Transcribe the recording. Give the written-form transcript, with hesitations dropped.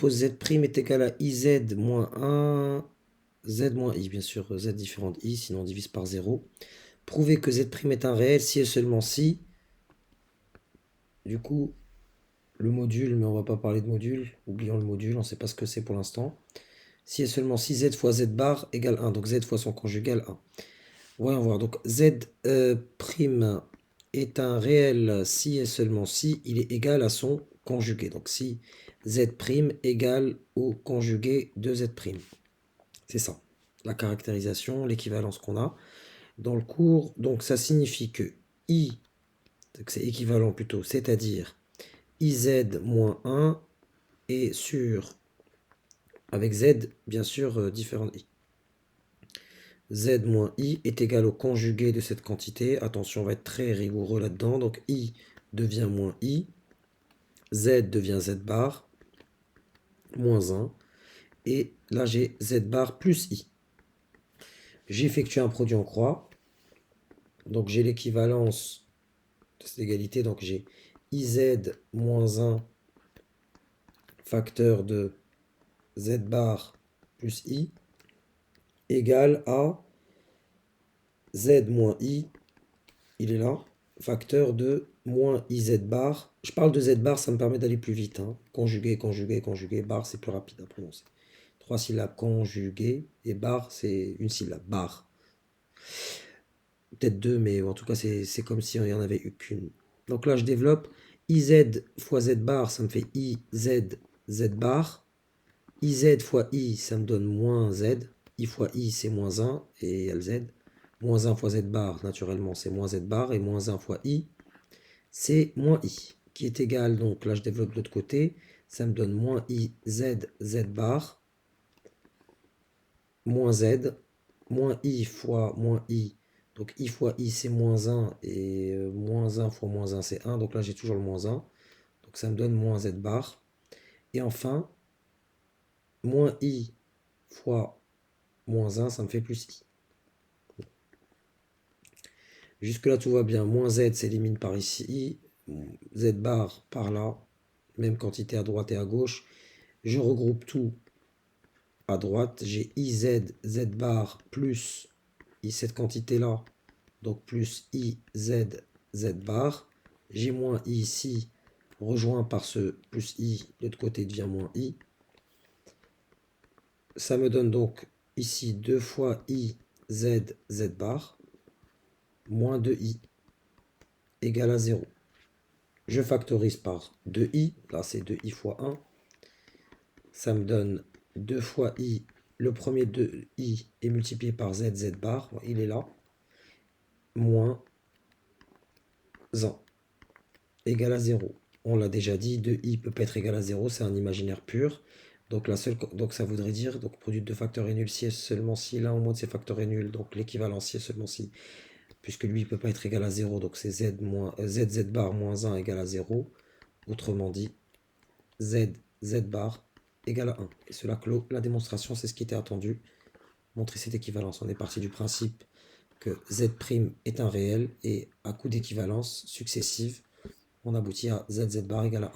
pose z' est égal à iz moins 1, z moins i. Bien sûr, z différent de i, sinon on divise par 0. Prouver que z' est un réel si et seulement si. Du coup, le module, mais on va pas parler de module. Oublions le module, on ne sait pas ce que c'est pour l'instant. Si et seulement si z fois z bar égale 1. Donc z fois son conjugal 1. Voyons voir. Donc z' est un réel si et seulement si il est égal à son conjugué. Donc si z' égale au conjugué de z'. C'est ça, la caractérisation, l'équivalence qu'on a dans le cours. Donc ça signifie que i, c'est équivalent plutôt, c'est-à-dire iz moins 1 est sur, avec z, bien sûr, différent de i. Z moins i est égal au conjugué de cette quantité. Attention, on va être très rigoureux là-dedans. Donc i devient moins i. Z devient z bar, moins 1. Et là, j'ai z bar plus i. J'effectue un produit en croix. Donc j'ai l'équivalence de cette égalité. Donc j'ai iz moins 1 facteur de z bar plus i égale à z moins i, il est là, facteur de moins iz bar. Je parle de z bar, ça me permet d'aller plus vite. Hein. Conjugué, conjugué, conjugué, bar, c'est plus rapide à prononcer. 3 syllabes conjuguées, et bar, c'est une syllabe, bar. Peut-être 2, mais en tout cas, c'est comme si il n'y en avait eu qu'une. Donc là, je développe iz fois z bar, ça me fait iz z bar. iz fois i, ça me donne moins z. I fois i, c'est moins 1, et il y a le z. Moins 1 fois z bar, naturellement, c'est moins z bar. Et moins 1 fois i, c'est moins i. Qui est égal, donc là, je développe de l'autre côté. Ça me donne moins i z bar. Moins z. Moins i fois moins i. Donc i fois i, c'est moins 1. Et moins 1 fois moins 1, c'est 1. Donc là, j'ai toujours le moins 1. Donc ça me donne moins z bar. Et enfin, moins i fois moins 1, ça me fait plus i. Jusque là, tout va bien. Moins z s'élimine par ici. Z bar par là. Même quantité à droite et à gauche. Je regroupe tout à droite. J'ai iz z bar plus cette quantité-là. Donc plus iz z bar. J'ai moins i ici, rejoint par ce plus i. L'autre côté devient moins i. Ça me donne donc ici 2 fois i z bar moins 2i égale à 0. Je factorise par 2i, là c'est 2i fois 1. Ça me donne 2 fois i, le premier 2i est multiplié par z bar, il est là, moins 1 égale à 0. On l'a déjà dit, 2i peut pas être égal à 0, c'est un imaginaire pur. Donc, donc ça voudrait dire, donc produit de facteurs est nul si et seulement si l'un au moins de ces facteurs est nul, donc l'équivalent si et seulement si, puisque lui ne peut pas être égal à 0, donc c'est z bar moins 1 égale à 0. Autrement dit, z bar égale à 1. Et cela clôt la démonstration, c'est ce qui était attendu. Montrer cette équivalence. On est parti du principe que z' est un réel et à coup d'équivalence successive, on aboutit à z bar égale à 1.